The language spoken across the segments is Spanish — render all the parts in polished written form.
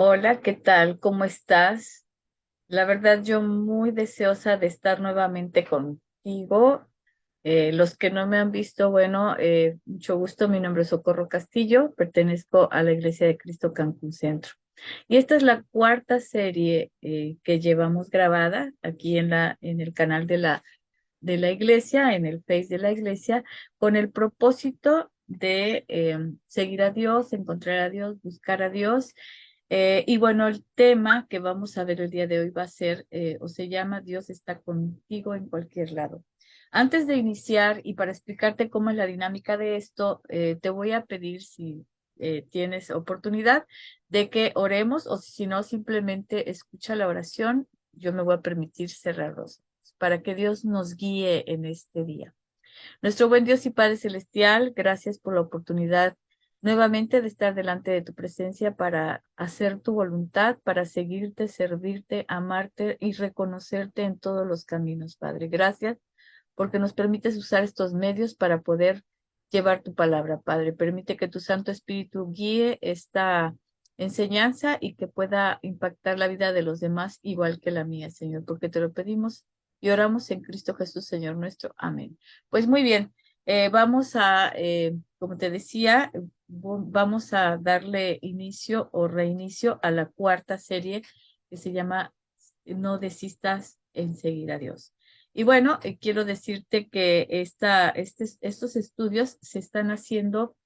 Hola, ¿qué tal? ¿Cómo estás? La verdad, yo muy deseosa de estar nuevamente contigo. Los que no me han visto, bueno, mucho gusto. Mi nombre es Socorro Castillo, pertenezco a la Iglesia de Cristo Cancún Centro. Y esta es la cuarta serie que llevamos grabada aquí en el canal de la iglesia, en el Face de la iglesia, con el propósito de seguir a Dios, encontrar a Dios, buscar a Dios. Y bueno, el tema que vamos a ver el día de hoy va a ser, o se llama Dios está contigo en cualquier lado. Antes de iniciar y para explicarte cómo es la dinámica de esto, te voy a pedir si tienes oportunidad de que oremos o si no, simplemente escucha la oración. Yo me voy a permitir cerrar los ojos para que Dios nos guíe en este día. Nuestro buen Dios y Padre Celestial, gracias por la oportunidad nuevamente de estar delante de tu presencia para hacer tu voluntad, para seguirte, servirte, amarte y reconocerte en todos los caminos, Padre. Gracias porque nos permites usar estos medios para poder llevar tu palabra, Padre. Permite que tu Santo Espíritu guíe esta enseñanza y que pueda impactar la vida de los demás igual que la mía, Señor, porque te lo pedimos y oramos en Cristo Jesús, Señor nuestro. Amén. Pues muy bien, vamos a, como te decía, vamos a darle inicio o reinicio a la cuarta serie que se llama No desistas en seguir a Dios. Y bueno, quiero decirte que estos estudios se están haciendo,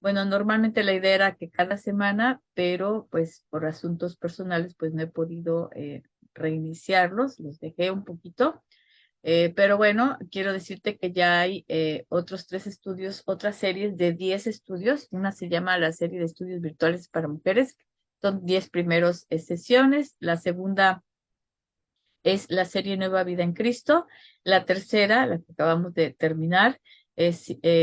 bueno, normalmente la idea era que cada semana, pero pues por asuntos personales pues no he podido reiniciarlos, los dejé un poquito. Pero bueno, quiero decirte que ya hay otros 3 estudios, otras series de 10 estudios. Una se llama la serie de estudios virtuales para mujeres. Son 10 primeros sesiones. La segunda es la serie Nueva Vida en Cristo. La tercera, la que acabamos de terminar, es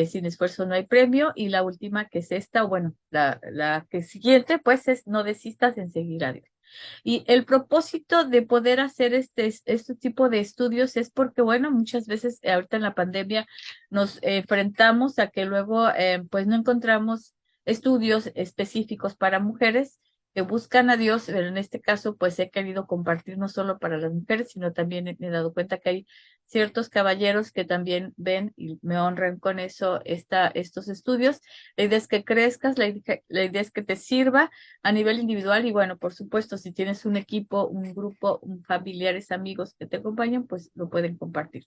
Sin esfuerzo no hay premio. Y la última, que es esta, bueno, la que siguiente, pues es No desistas en seguir a Dios. Y el propósito de poder hacer este tipo de estudios es porque, bueno, muchas veces ahorita en la pandemia nos enfrentamos a que luego, pues no encontramos estudios específicos para mujeres que buscan a Dios, pero en este caso, pues he querido compartir no solo para las mujeres, sino también me he dado cuenta que hay ciertos caballeros que también ven y me honran con eso estos estudios. La idea es que crezcas, la idea es que te sirva a nivel individual y bueno, por supuesto, si tienes un equipo, un grupo, familiares, amigos que te acompañan, pues lo pueden compartir.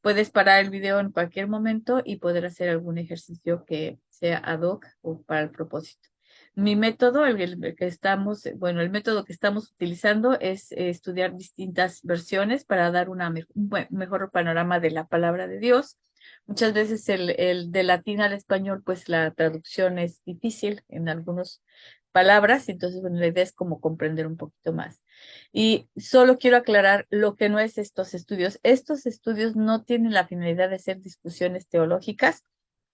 Puedes parar el video en cualquier momento y poder hacer algún ejercicio que sea ad hoc o para el propósito. Mi método, el que estamos, bueno, el método que estamos utilizando es estudiar distintas versiones para dar un mejor panorama de la palabra de Dios. Muchas veces el de latín al español, pues la traducción es difícil en algunas palabras, entonces, bueno, la idea es como comprender un poquito más. Y solo quiero aclarar lo que no es estos estudios. Estos estudios no tienen la finalidad de ser discusiones teológicas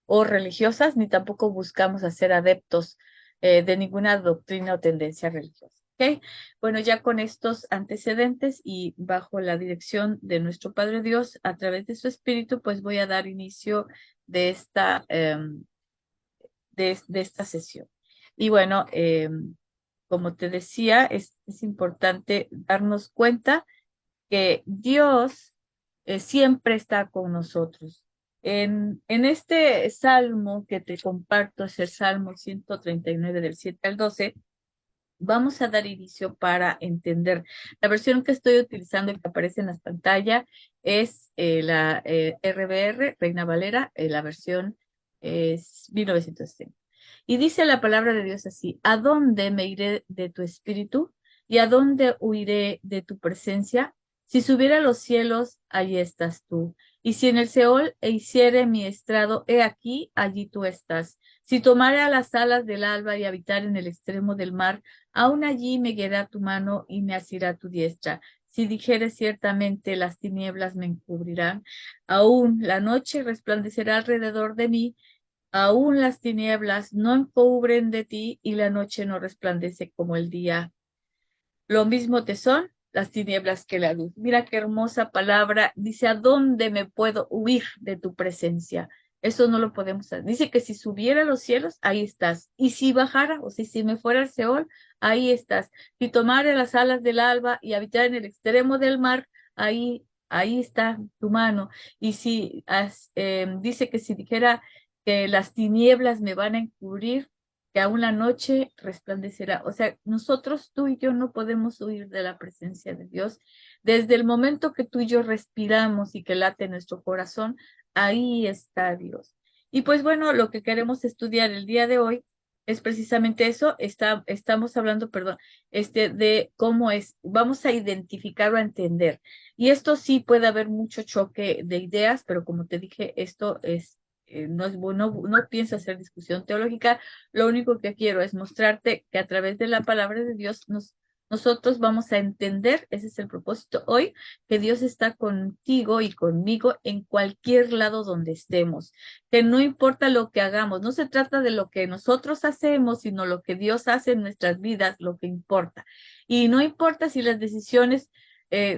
o religiosas, ni tampoco buscamos hacer adeptos de ninguna doctrina o tendencia religiosa. ¿Ok? Bueno, ya con estos antecedentes y bajo la dirección de nuestro Padre Dios, a través de su Espíritu, pues voy a dar inicio de esta sesión. Y bueno, como te decía, es importante darnos cuenta que Dios siempre está con nosotros. En este salmo que te comparto, es el Salmo 139 del 7 al 12. Vamos a dar inicio para entender. La versión que estoy utilizando y que aparece en la pantalla es la RBR, Reina Valera, la versión es 1960. Y dice la palabra de Dios así: ¿A dónde me iré de tu espíritu? ¿Y a dónde huiré de tu presencia? Si subiera a los cielos, allí estás tú. Y si en el Seol hiciere mi estrado, he aquí, allí tú estás. Si tomare a las alas del alba y habitar en el extremo del mar, aún allí me guiará tu mano y me asirá tu diestra. Si dijere ciertamente las tinieblas me encubrirán, aún la noche resplandecerá alrededor de mí, aún las tinieblas no encubren de ti y la noche no resplandece como el día. Lo mismo te son las tinieblas que la luz. Mira qué hermosa palabra. Dice, ¿a dónde me puedo huir de tu presencia? Eso no lo podemos hacer. Dice que si subiera a los cielos, ahí estás. Y si bajara, o sea, si me fuera al Seol, ahí estás. Si tomara las alas del alba y habitar en el extremo del mar, ahí está tu mano. Y si dice que si dijera que las tinieblas me van a encubrir, que aún la noche resplandecerá. O sea, nosotros, tú y yo, no podemos huir de la presencia de Dios. Desde el momento que tú y yo respiramos y que late nuestro corazón, ahí está Dios. Y pues bueno, lo que queremos estudiar el día de hoy es precisamente eso. Estamos hablando, perdón, de cómo es, vamos a identificar o a entender. Y esto sí puede haber mucho choque de ideas, pero como te dije, esto no es bueno, no pienso hacer discusión teológica. Lo único que quiero es mostrarte que a través de la palabra de Dios nosotros vamos a entender, ese es el propósito hoy, que Dios está contigo y conmigo en cualquier lado donde estemos, que no importa lo que hagamos, no se trata de lo que nosotros hacemos, sino lo que Dios hace en nuestras vidas, lo que importa. Y no importa si las decisiones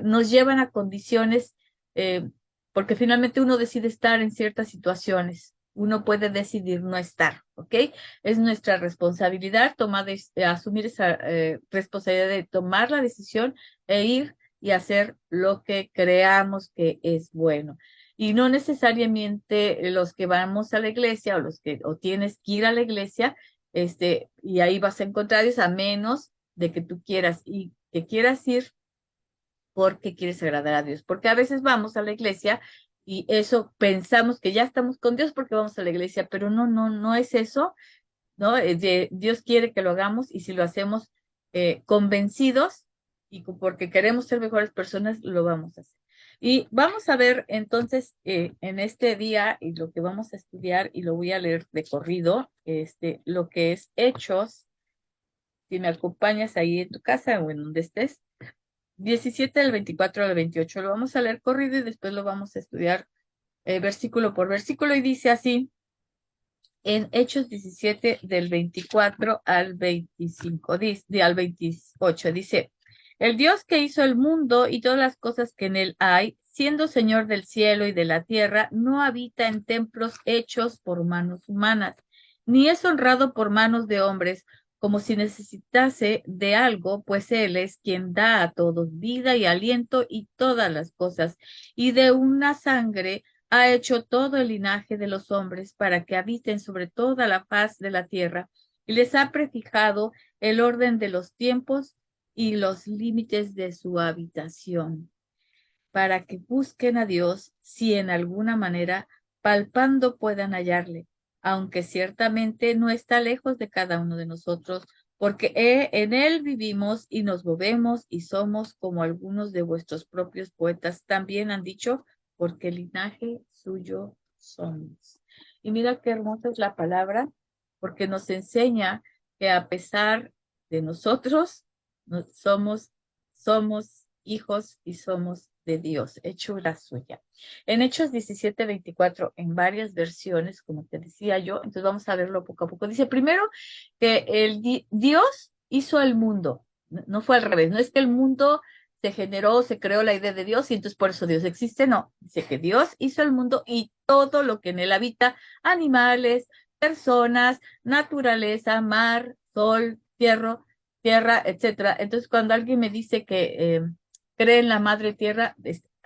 nos llevan a condiciones, eh, porque finalmente uno decide estar en ciertas situaciones. Uno puede decidir no estar, ¿ok? Es nuestra responsabilidad asumir esa responsabilidad de tomar la decisión e ir y hacer lo que creamos que es bueno. Y no necesariamente los que vamos a la iglesia o tienes que ir a la iglesia, y ahí vas a encontrar a menos de que tú quieras y que quieras ir porque quieres agradar a Dios. Porque a veces vamos a la iglesia y eso pensamos que ya estamos con Dios porque vamos a la iglesia, pero no es eso, ¿no? Dios quiere que lo hagamos y si lo hacemos convencidos y porque queremos ser mejores personas, lo vamos a hacer. Y vamos a ver entonces en este día y lo que vamos a estudiar y lo voy a leer de corrido, lo que es Hechos, si me acompañas ahí en tu casa o en donde estés, 17 del 24 al 28, lo vamos a leer corrido y después lo vamos a estudiar versículo por versículo y dice así en Hechos 17 del 24 al 25, al 28, dice, el Dios que hizo el mundo y todas las cosas que en él hay, siendo Señor del cielo y de la tierra, no habita en templos hechos por manos humanas, ni es honrado por manos de hombres, como si necesitase de algo, pues Él es quien da a todos vida y aliento y todas las cosas, y de una sangre ha hecho todo el linaje de los hombres para que habiten sobre toda la faz de la tierra, y les ha prefijado el orden de los tiempos y los límites de su habitación, para que busquen a Dios si en alguna manera palpando puedan hallarle, aunque ciertamente no está lejos de cada uno de nosotros, porque en él vivimos y nos movemos y somos como algunos de vuestros propios poetas también han dicho, porque linaje suyo somos. Y mira qué hermosa es la palabra, porque nos enseña que a pesar de nosotros, somos hijos y somos de Dios, hechura suya. En Hechos 17:24, en varias versiones, como te decía yo, entonces vamos a verlo poco a poco. Dice primero que Dios hizo el mundo, no fue al revés, no es que el mundo se generó, se creó la idea de Dios y entonces por eso Dios existe, no, dice que Dios hizo el mundo y todo lo que en él habita, animales, personas, naturaleza, mar, sol, tierra, etcétera. Entonces, cuando alguien me dice que cree en la madre tierra,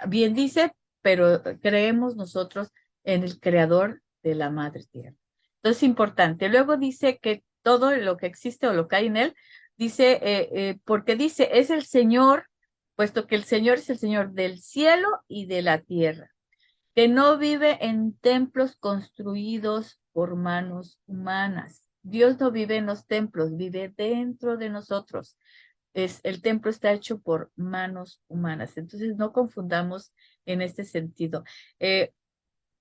bien dice, pero creemos nosotros en el creador de la madre tierra. Entonces, importante. Luego dice que todo lo que existe o lo que hay en él, dice, porque dice, es el Señor, puesto que el Señor es el Señor del cielo y de la tierra, que no vive en templos construidos por manos humanas. Dios no vive en los templos, vive dentro de nosotros. El templo está hecho por manos humanas. Entonces, no confundamos en este sentido.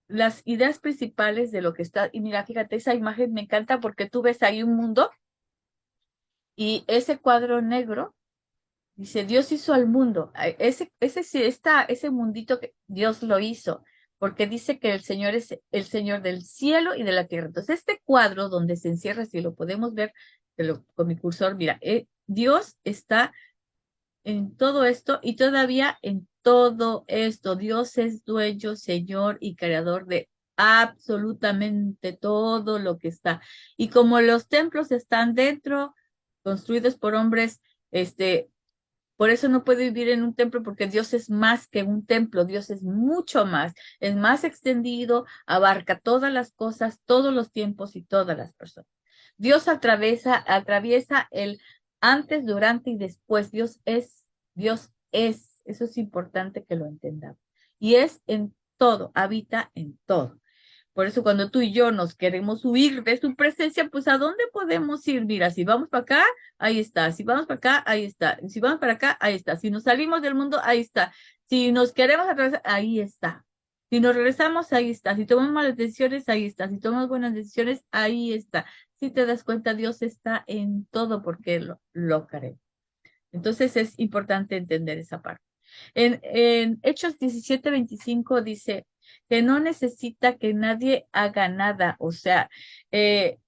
Las ideas principales de lo que está, y mira, fíjate, esa imagen me encanta porque tú ves ahí un mundo y ese cuadro negro dice, Dios hizo al mundo. Ese mundito que Dios lo hizo, porque dice que el Señor es el Señor del cielo y de la tierra. Entonces, este cuadro donde se encierra, si lo podemos ver con mi cursor, mira, Dios está en todo esto y todavía en todo esto. Dios es dueño, Señor y creador de absolutamente todo lo que está. Y como los templos están dentro, construidos por hombres, por eso no puede vivir en un templo, porque Dios es más que un templo, Dios es más extendido, abarca todas las cosas, todos los tiempos y todas las personas. Dios atraviesa el antes, durante y después. Dios es. Eso es importante que lo entendamos. Y es en todo, habita en todo. Por eso cuando tú y yo nos queremos huir de su presencia, pues ¿a dónde podemos ir? Mira, si vamos para acá, ahí está. Si vamos para acá, ahí está. Si vamos para acá, ahí está. Si nos salimos del mundo, ahí está. Si nos queremos atravesar, ahí está. Si nos regresamos, ahí está. Si tomamos malas decisiones, ahí está. Si tomamos buenas decisiones, ahí está. Si te das cuenta, Dios está en todo porque lo cree. Entonces es importante entender esa parte. En Hechos 17:25 dice que no necesita que nadie haga nada, o sea, eh,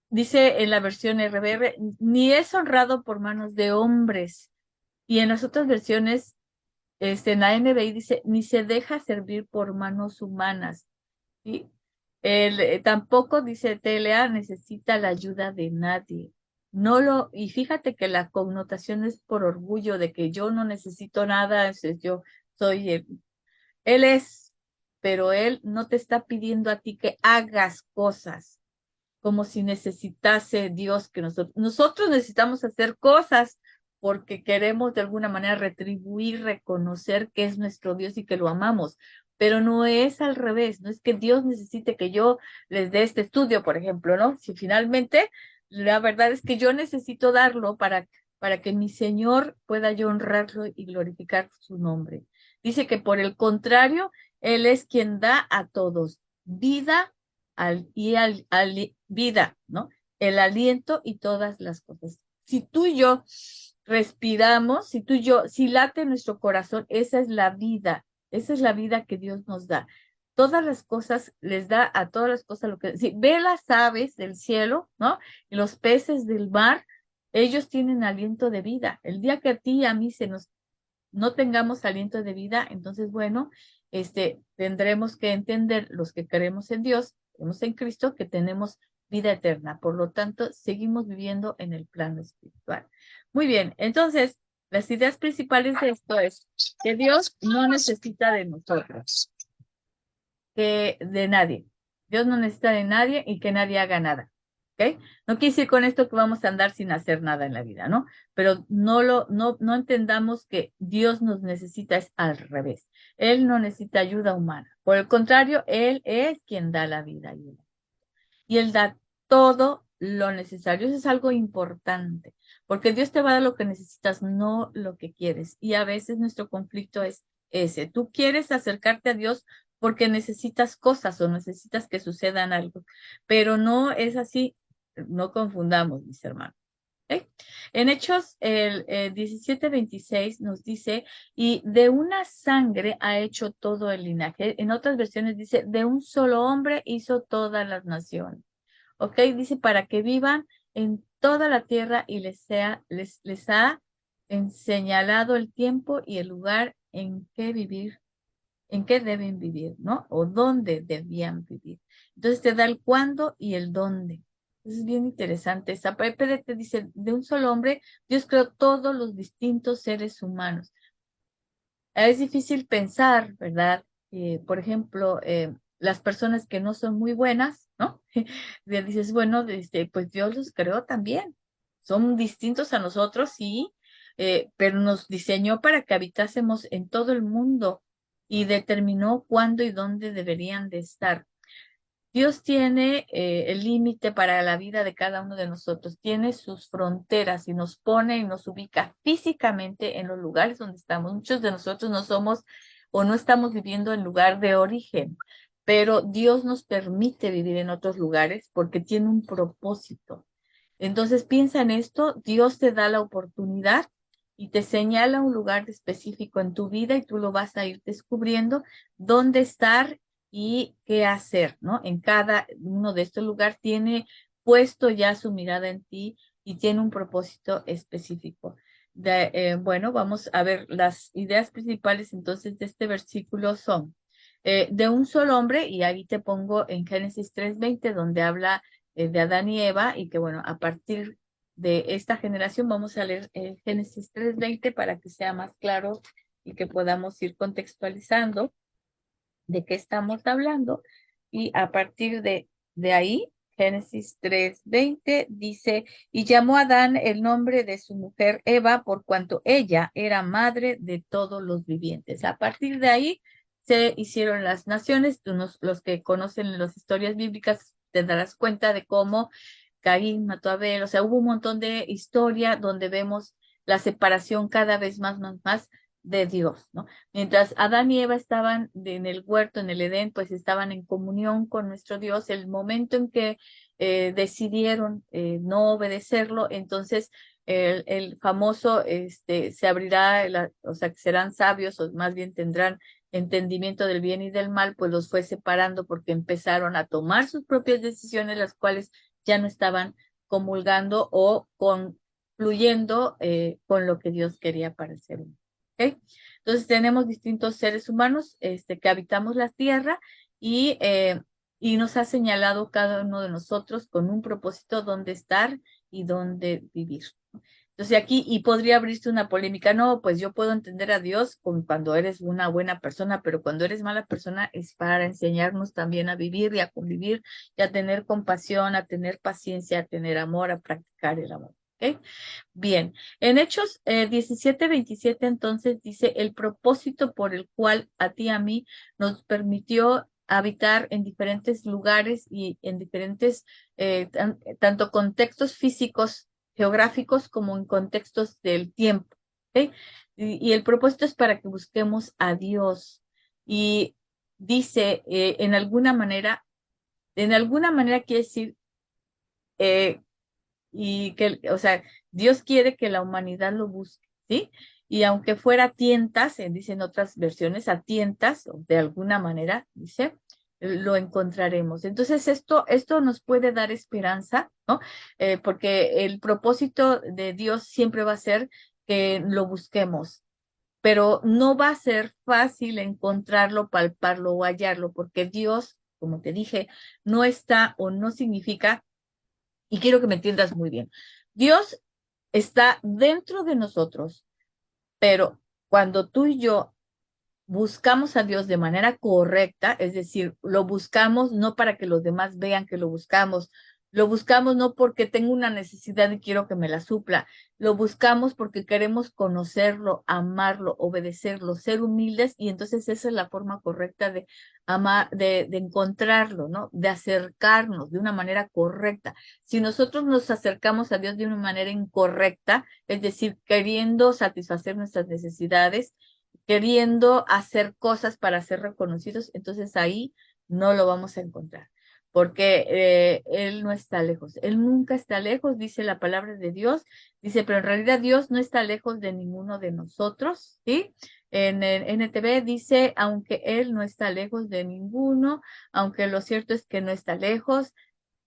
dice en la versión RBR, ni es honrado por manos de hombres. Y en las otras versiones, en la NBI dice, ni se deja servir por manos humanas. ¿Sí? Tampoco, dice TLA, necesita la ayuda de nadie. Y fíjate que la connotación es por orgullo de que yo no necesito nada, yo soy él es, pero él no te está pidiendo a ti que hagas cosas como si necesitase Dios que nosotros necesitamos hacer cosas porque queremos de alguna manera retribuir, reconocer que es nuestro Dios y que lo amamos. Pero no es al revés, no es que Dios necesite que yo les dé este estudio, por ejemplo, ¿no? Si finalmente la verdad es que yo necesito darlo para que mi Señor pueda yo honrarlo y glorificar su nombre. Dice que por el contrario, Él es quien da a todos vida vida, ¿no? El aliento y todas las cosas. Si tú y yo respiramos, si tú y yo, si late nuestro corazón, esa es la vida que Dios nos da. Todas las cosas les da a todas las cosas lo que, si ve las aves del cielo, ¿no? Y los peces del mar, ellos tienen aliento de vida. El día que a ti y a mí no tengamos aliento de vida, entonces, bueno, tendremos que entender los que creemos en Dios, creemos en Cristo, que tenemos vida eterna. Por lo tanto, seguimos viviendo en el plano espiritual. Muy bien, entonces, las ideas principales de esto es que Dios no necesita de nosotros, que de nadie. Dios no necesita de nadie y que nadie haga nada. ¿Ok? No quiere decir con esto que vamos a andar sin hacer nada en la vida, ¿no? Pero no entendamos que Dios nos necesita, es al revés. Él no necesita ayuda humana. Por el contrario, Él es quien da la vida y Él da todo lo necesario. Eso es algo importante, porque Dios te va a dar lo que necesitas, no lo que quieres. Y a veces nuestro conflicto es ese. Tú quieres acercarte a Dios porque necesitas cosas o necesitas que sucedan algo, pero no es así. No confundamos, mis hermanos. ¿Ok? En Hechos, el 17:26 nos dice, y de una sangre ha hecho todo el linaje. En otras versiones dice, de un solo hombre hizo todas las naciones. ¿Ok? Dice, para que vivan en toda la tierra y les ha señalado el tiempo y el lugar en que vivir, en que deben vivir, ¿no? O dónde debían vivir. Entonces te da el cuándo y el dónde. Es bien interesante. Esa parte te dice, de un solo hombre, Dios creó todos los distintos seres humanos. Es difícil pensar, ¿verdad? Por ejemplo, las personas que no son muy buenas, ¿no? Dices, bueno, pues Dios los creó también. Son distintos a nosotros, sí, pero nos diseñó para que habitásemos en todo el mundo y determinó cuándo y dónde deberían de estar. Dios tiene el límite para la vida de cada uno de nosotros, tiene sus fronteras y nos pone y nos ubica físicamente en los lugares donde estamos. Muchos de nosotros no somos o no estamos viviendo en lugar de origen, pero Dios nos permite vivir en otros lugares porque tiene un propósito. Entonces piensa en esto, Dios te da la oportunidad y te señala un lugar específico en tu vida y tú lo vas a ir descubriendo dónde estar y qué hacer, ¿no? En cada uno de estos lugares tiene puesto ya su mirada en ti y tiene un propósito específico. Bueno, vamos a ver las ideas principales entonces de este versículo son, de un solo hombre, y ahí te pongo en Génesis 3:20, donde habla de Adán y Eva, y que bueno, a partir de esta generación vamos a leer Génesis 3:20 para que sea más claro y que podamos ir contextualizando de qué estamos hablando. Y a partir de ahí, Génesis 3:20 dice, y llamó a Adán el nombre de su mujer Eva, por cuanto ella era madre de todos los vivientes. A partir de ahí se hicieron las naciones. Los que conocen las historias bíblicas te darás cuenta de cómo Caín mató a Abel. O sea, hubo un montón de historia donde vemos la separación cada vez más de Dios, ¿no? Mientras Adán y Eva estaban en el huerto, en el Edén, pues estaban en comunión con nuestro Dios. El momento en que decidieron no obedecerlo, entonces el famoso se abrirá, o sea, que serán sabios, o más bien tendrán entendimiento del bien y del mal, pues los fue separando porque empezaron a tomar sus propias decisiones, las cuales ya no estaban comulgando o concluyendo con lo que Dios quería para el ser humano. ¿Ok? Entonces tenemos distintos seres humanos que habitamos la tierra y nos ha señalado cada uno de nosotros con un propósito dónde estar y dónde vivir. Entonces aquí, y podría abrirse una polémica, no, pues yo puedo entender a Dios como cuando eres una buena persona, pero cuando eres mala persona es para enseñarnos también a vivir y a convivir y a tener compasión, a tener paciencia, a tener amor, a practicar el amor. ¿Ok? Bien, en Hechos 17:27 entonces dice, el propósito por el cual a ti y a mí nos permitió habitar en diferentes lugares y en diferentes, tanto contextos físicos, geográficos, como en contextos del tiempo. ¿Ok? Y el propósito es para que busquemos a Dios. Y dice, en alguna manera quiere decir, eh, y que, o sea, Dios quiere que la humanidad lo busque, ¿sí? Y aunque fuera a tientas, dicen otras versiones, a tientas, o de alguna manera, dice, lo encontraremos. Entonces, esto nos puede dar esperanza, ¿no? Porque el propósito de Dios siempre va a ser que lo busquemos, pero no va a ser fácil encontrarlo, palparlo o hallarlo, porque Dios, como te dije, no está o no significa, y quiero que me entiendas muy bien. Dios está dentro de nosotros, pero cuando tú y yo buscamos a Dios de manera correcta, es decir, lo buscamos no para que los demás vean que lo buscamos no porque tengo una necesidad y quiero que me la supla, lo buscamos porque queremos conocerlo, amarlo, obedecerlo, ser humildes, y entonces esa es la forma correcta de amar, de encontrarlo, ¿no? De acercarnos de una manera correcta. Si nosotros nos acercamos a Dios de una manera incorrecta, es decir, queriendo satisfacer nuestras necesidades, queriendo hacer cosas para ser reconocidos, entonces ahí no lo vamos a encontrar, porque Él no está lejos, Él nunca está lejos, dice la palabra de Dios, dice, pero en realidad Dios no está lejos de ninguno de nosotros, ¿sí? En el NTV dice, aunque Él no está lejos de ninguno, aunque lo cierto es que no está lejos,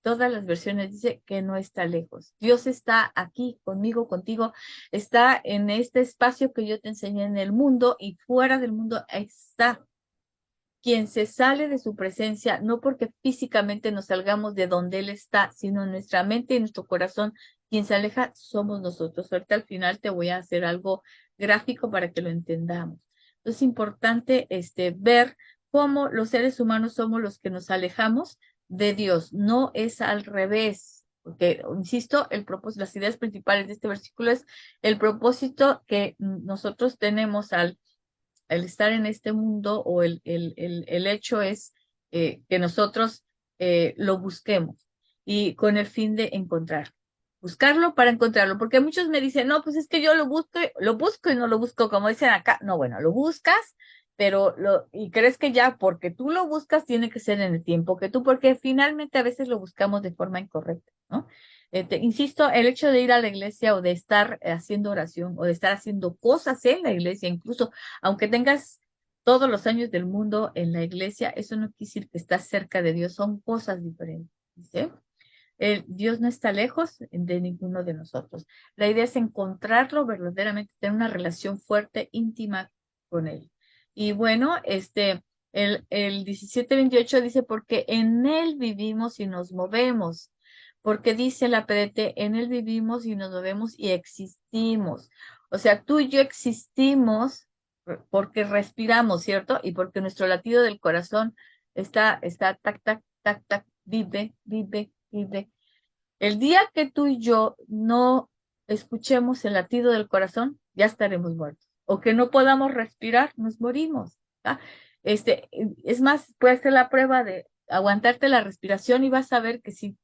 todas las versiones dice que no está lejos. Dios está aquí conmigo, contigo, está en este espacio que yo te enseñé en el mundo, y fuera del mundo está. Quien se sale de su presencia, no porque físicamente nos salgamos de donde Él está, sino en nuestra mente y nuestro corazón, quien se aleja somos nosotros. Ahorita al final te voy a hacer algo gráfico para que lo entendamos. Entonces es importante ver cómo los seres humanos somos los que nos alejamos de Dios, no es al revés. Porque, insisto, el propósito, las ideas principales de este versículo es el propósito que nosotros tenemos al estar en este mundo, o el hecho es que nosotros lo busquemos y con el fin de encontrar. Buscarlo para encontrarlo, porque muchos me dicen, no, pues es que yo lo busco y no lo busco, como dicen acá. No, bueno, lo buscas, pero y crees que ya porque tú lo buscas tiene que ser en el tiempo que tú, porque finalmente a veces lo buscamos de forma incorrecta, ¿no? Insisto, el hecho de ir a la iglesia o de estar haciendo oración o de estar haciendo cosas en la iglesia, incluso aunque tengas todos los años del mundo en la iglesia, eso no quiere decir que estás cerca de Dios, son cosas diferentes. ¿Sí? Dios no está lejos de ninguno de nosotros. La idea es encontrarlo verdaderamente, tener una relación fuerte, íntima con Él. Y bueno, El 17:28 dice, porque en Él vivimos y nos movemos. Porque dice la PDT, en Él vivimos y nos movemos y existimos. O sea, tú y yo existimos porque respiramos, ¿cierto? Y porque nuestro latido del corazón está tac, tac, tac, tac, vive, vive, vive. El día que tú y yo no escuchemos el latido del corazón, ya estaremos muertos. O que no podamos respirar, nos morimos. ¿Ah? Es más, puedes hacer la prueba de aguantarte la respiración y vas a ver que sí.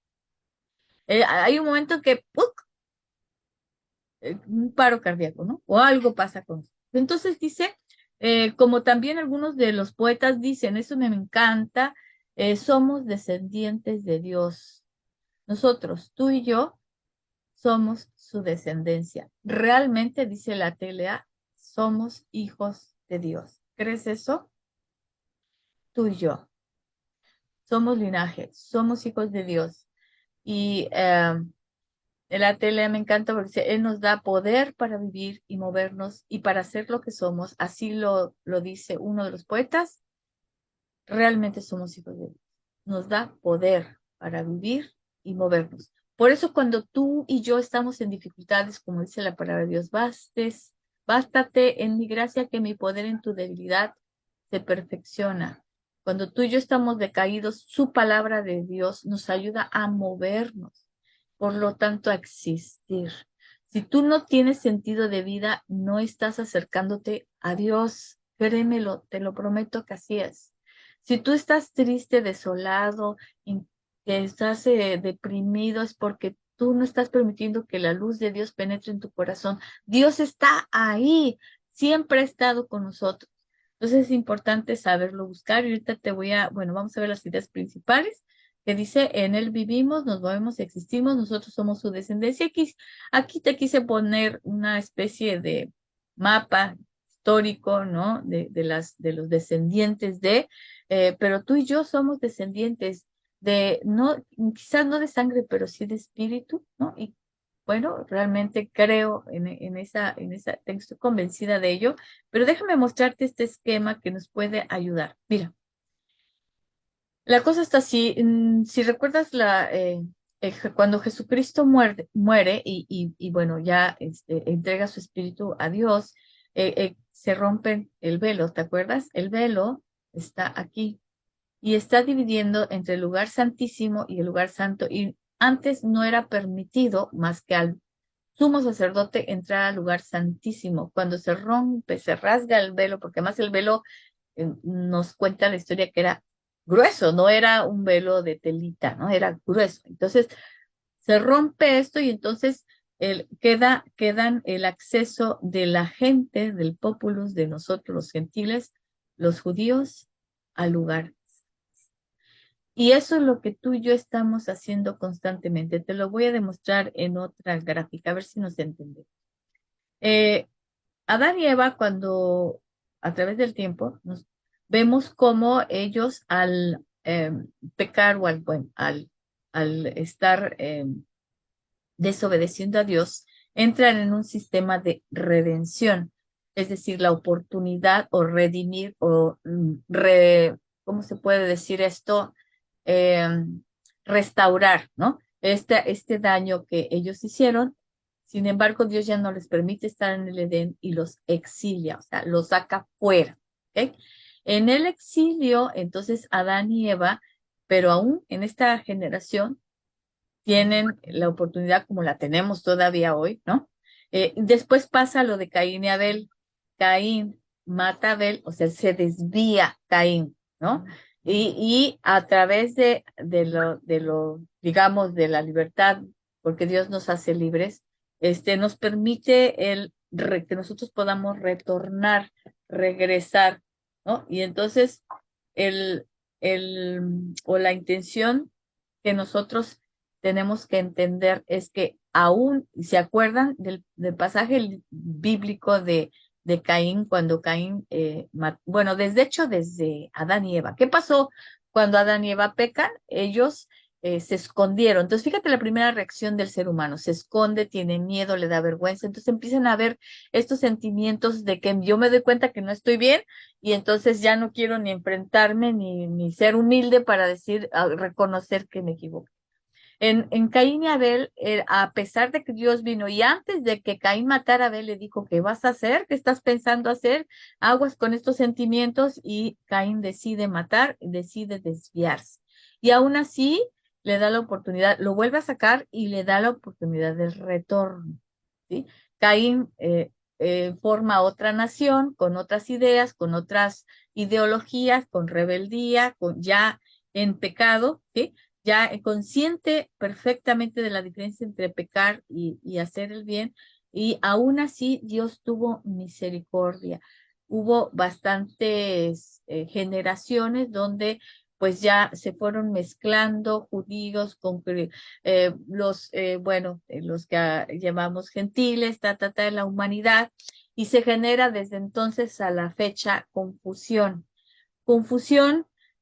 Hay un momento en que ¡puc! Un paro cardíaco, ¿no? O algo pasa con eso. Entonces dice, como también algunos de los poetas dicen, eso me encanta, somos descendientes de Dios. Nosotros, tú y yo, somos su descendencia. Realmente, dice la TLA, somos hijos de Dios. ¿Crees eso? Tú y yo. Somos linaje, somos hijos de Dios. Y la TLA me encanta porque dice, Él nos da poder para vivir y movernos y para ser lo que somos. Así lo dice uno de los poetas. Realmente somos hijos de Dios. Nos da poder para vivir y movernos. Por eso cuando tú y yo estamos en dificultades, como dice la palabra de Dios, bástate en mi gracia que mi poder en tu debilidad se perfecciona. Cuando tú y yo estamos decaídos, su palabra de Dios nos ayuda a movernos, por lo tanto a existir. Si tú no tienes sentido de vida, no estás acercándote a Dios. Créemelo, te lo prometo que así es. Si tú estás triste, desolado, que estás deprimido, es porque tú no estás permitiendo que la luz de Dios penetre en tu corazón. Dios está ahí, siempre ha estado con nosotros. Entonces es importante saberlo buscar y ahorita bueno, vamos a ver las ideas principales que dice, en Él vivimos, nos movemos, existimos, nosotros somos su descendencia. Aquí te quise poner una especie de mapa histórico, ¿no? De los descendientes pero tú y yo somos descendientes no, quizás no de sangre, pero sí de espíritu, ¿no? Y bueno, realmente creo estoy convencida de ello, pero déjame mostrarte este esquema que nos puede ayudar. Mira, la cosa está así, si recuerdas cuando Jesucristo muere y bueno, ya entrega su espíritu a Dios, se rompe el velo, ¿te acuerdas? El velo está aquí y está dividiendo entre el lugar santísimo y el lugar santo. Y antes no era permitido más que al sumo sacerdote entrar al lugar santísimo. Cuando se rompe, se rasga el velo, porque además el velo nos cuenta la historia que era grueso, no era un velo de telita, ¿no? Era grueso. Entonces se rompe esto y entonces quedan el acceso de la gente, del populus, de nosotros los gentiles, los judíos, al lugar. Y eso es lo que tú y yo estamos haciendo constantemente. Te lo voy a demostrar en otra gráfica, a ver si nos entendemos. Eh, Adán y Eva, cuando a través del tiempo vemos cómo ellos al pecar o al estar desobedeciendo a Dios, entran en un sistema de redención, es decir, la oportunidad o redimir ¿cómo se puede decir esto? Eh, Restaurar, ¿no? Este daño que ellos hicieron. Sin embargo, Dios ya no les permite estar en el Edén y los exilia, o sea, los saca fuera. ¿Ok? En el exilio, entonces Adán y Eva, pero aún en esta generación, tienen la oportunidad como la tenemos todavía hoy, ¿no? Después pasa lo de Caín y Abel. Caín mata a Abel, o sea, se desvía Caín, ¿no? Y a través digamos, de la libertad, porque Dios nos hace libres, nos permite que nosotros podamos retornar, regresar, ¿no? Y entonces, o la intención que nosotros tenemos que entender es que aún, ¿se acuerdan del pasaje bíblico de Caín, cuando Caín, bueno, desde Adán y Eva? ¿Qué pasó cuando Adán y Eva pecan? Ellos se escondieron. Entonces, fíjate la primera reacción del ser humano, se esconde, tiene miedo, le da vergüenza, entonces empiezan a ver estos sentimientos de que yo me doy cuenta que no estoy bien y entonces ya no quiero ni enfrentarme ni ser humilde para decir, reconocer que me equivoqué. En Caín y Abel, a pesar de que Dios vino y antes de que Caín matara a Abel, le dijo, ¿qué vas a hacer? ¿Qué estás pensando hacer? Aguas con estos sentimientos y Caín decide matar, decide desviarse. Y aún así le da la oportunidad, lo vuelve a sacar y le da la oportunidad del retorno. ¿Sí? Caín forma otra nación con otras ideas, con otras ideologías, con rebeldía, con ya en pecado, ¿sí? Ya consciente perfectamente de la diferencia entre pecar y hacer el bien, y aún así Dios tuvo misericordia. Hubo bastantes generaciones donde pues ya se fueron mezclando judíos con los que llamamos gentiles, de la humanidad, y se genera desde entonces a la fecha confusión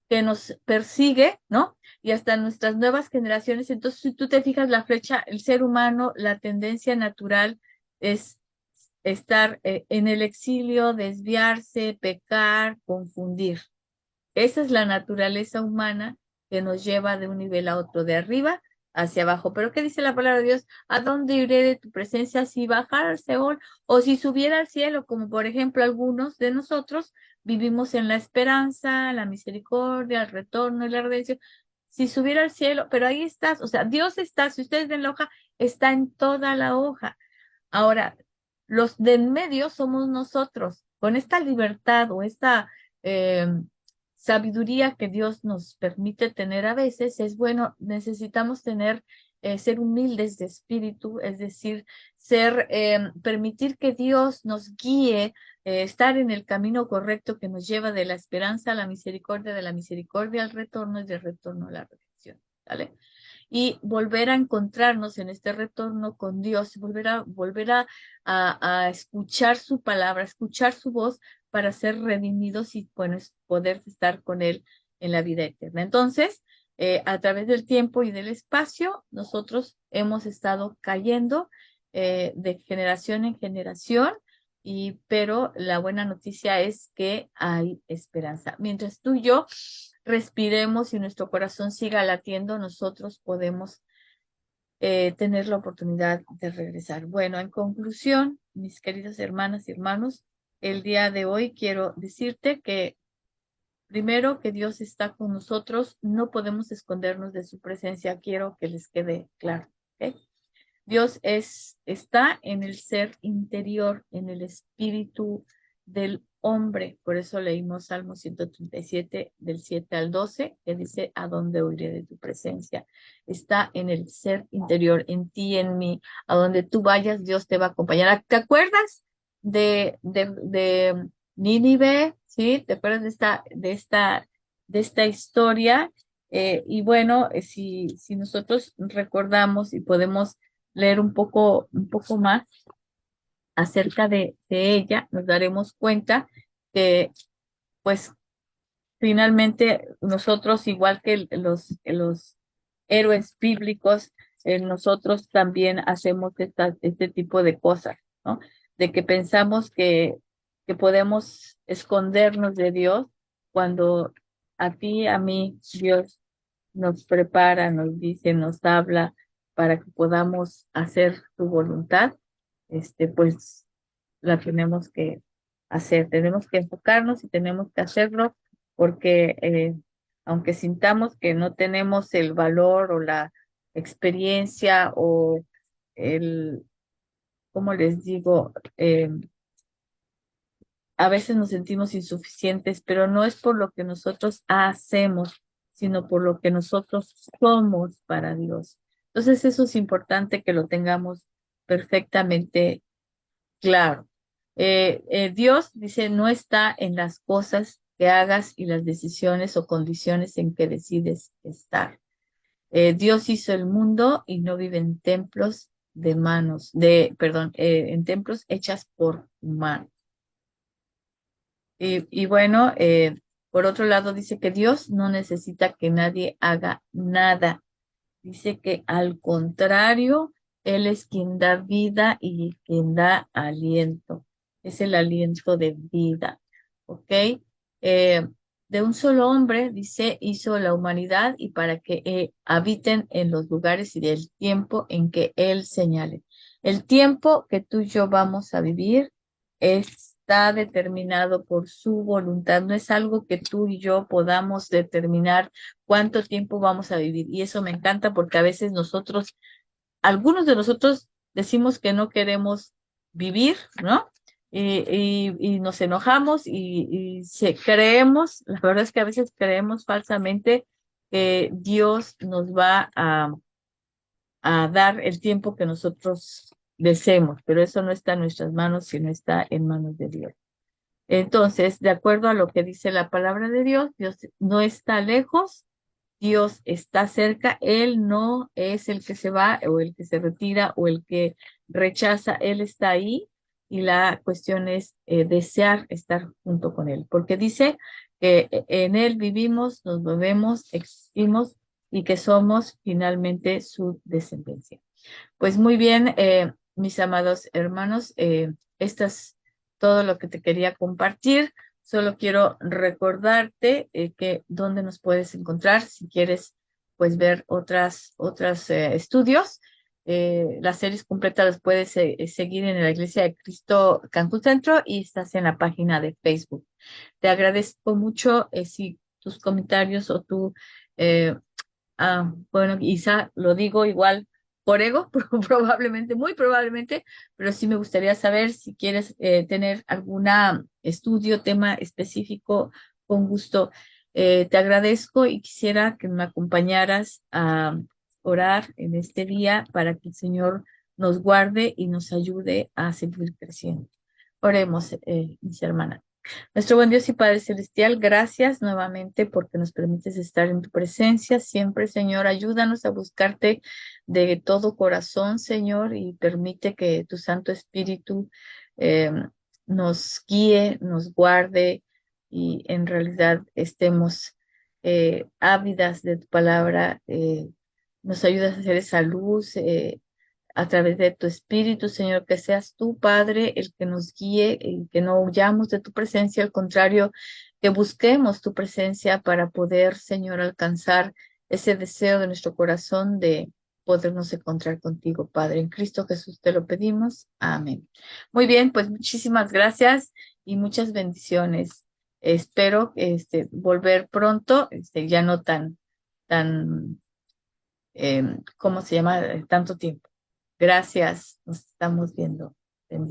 que nos persigue, ¿no? Y hasta nuestras nuevas generaciones. Entonces, si tú te fijas la flecha, el ser humano, la tendencia natural es estar en el exilio, desviarse, pecar, confundir. Esa es la naturaleza humana que nos lleva de un nivel a otro, de arriba hacia abajo. Pero ¿qué dice la palabra de Dios? ¿A dónde iré de tu presencia si bajara al Seol o si subiera al cielo? Como por ejemplo algunos de nosotros vivimos en la esperanza, la misericordia, el retorno y la redención. Si subiera al cielo, pero ahí estás, o sea, Dios está, si ustedes ven la hoja, está en toda la hoja. Ahora, los de en medio somos nosotros, con esta libertad o esta eh, sabiduría que Dios nos permite tener a veces, es bueno, necesitamos tener, ser humildes de espíritu, es decir, permitir que Dios nos guíe, estar en el camino correcto que nos lleva de la esperanza a la misericordia, de la misericordia al retorno y del retorno a la redención. ¿Vale? Y volver a encontrarnos en este retorno con Dios, volver a escuchar su palabra, escuchar su voz para ser redimidos y bueno, poder estar con Él en la vida eterna. Entonces, a través del tiempo y del espacio, nosotros hemos estado cayendo de generación en generación. Pero la buena noticia es que hay esperanza. Mientras tú y yo respiremos y nuestro corazón siga latiendo, nosotros podemos tener la oportunidad de regresar. Bueno, en conclusión, mis queridas hermanas y hermanos, el día de hoy quiero decirte que primero que Dios está con nosotros, no podemos escondernos de su presencia, quiero que les quede claro. ¿Ok? Dios está en el ser interior, en el espíritu del hombre. Por eso leímos Salmo 137, del 7 al 12, que dice, ¿a dónde huiré de tu presencia? Está en el ser interior, en ti, en mí. A donde tú vayas, Dios te va a acompañar. ¿Te acuerdas de Nínive? ¿Sí? ¿Te acuerdas de esta historia? Y bueno, si nosotros recordamos y podemos leer un poco más acerca de ella, nos daremos cuenta que, pues, finalmente nosotros, igual que los héroes bíblicos, nosotros también hacemos este tipo de cosas, ¿no? De que pensamos que podemos escondernos de Dios cuando a ti, a mí, Dios nos prepara, nos dice, nos habla para que podamos hacer su voluntad, pues la tenemos que hacer, tenemos que enfocarnos y tenemos que hacerlo porque aunque sintamos que no tenemos el valor o la experiencia o el, ¿cómo les digo? A veces nos sentimos insuficientes, pero no es por lo que nosotros hacemos, sino por lo que nosotros somos para Dios. Entonces eso es importante que lo tengamos perfectamente claro. Dios dice, no está en las cosas que hagas y las decisiones o condiciones en que decides estar. Dios hizo el mundo y no vive en templos perdón, en templos hechas por humanos. Y bueno, por otro lado dice que Dios no necesita que nadie haga nada. Dice que al contrario, Él es quien da vida y quien da aliento. Es el aliento de vida. ¿Ok? Eh, de un solo hombre, dice, hizo la humanidad y para que habiten en los lugares y del tiempo en que Él señale. El tiempo que tú y yo vamos a vivir está determinado por su voluntad. No es algo que tú y yo podamos determinar cuánto tiempo vamos a vivir. Y eso me encanta porque a veces algunos de nosotros decimos que no queremos vivir, ¿no? Y nos enojamos y creemos, la verdad es que a veces creemos falsamente que Dios nos va a dar el tiempo que nosotros deseemos, pero eso no está en nuestras manos, sino está en manos de Dios. Entonces, de acuerdo a lo que dice la palabra de Dios, Dios no está lejos, Dios está cerca, Él no es el que se va o el que se retira o el que rechaza, Él está ahí y la cuestión es desear estar junto con Él, porque dice que en Él vivimos, nos movemos, existimos y que somos finalmente su descendencia. Pues muy bien, mis amados hermanos, esto es todo lo que te quería compartir. Solo quiero recordarte que dónde nos puedes encontrar si quieres pues ver otros estudios. Las series completas las puedes seguir en la Iglesia de Cristo Cancún Centro y estás en la página de Facebook. Te agradezco mucho si tus comentarios o tu eh, bueno, quizá lo digo igual por ego, probablemente, muy probablemente, pero sí me gustaría saber si quieres tener algún estudio, tema específico, con gusto. Te agradezco y quisiera que me acompañaras a orar en este día para que el Señor nos guarde y nos ayude a seguir creciendo. Oremos, mis hermanas. Nuestro buen Dios y Padre Celestial, gracias nuevamente porque nos permites estar en tu presencia. Siempre, Señor, ayúdanos a buscarte de todo corazón, Señor, y permite que tu Santo Espíritu eh, nos guíe, nos guarde y en realidad estemos ávidas de tu palabra. Nos ayudas a hacer esa luz. A través de tu Espíritu, Señor, que seas tú, Padre, el que nos guíe, y que no huyamos de tu presencia, al contrario, que busquemos tu presencia para poder, Señor, alcanzar ese deseo de nuestro corazón de podernos encontrar contigo, Padre. En Cristo Jesús te lo pedimos. Amén. Muy bien, pues muchísimas gracias y muchas bendiciones. Espero volver pronto, ya no tan, ¿cómo se llama? Tanto tiempo. Gracias, nos estamos viendo.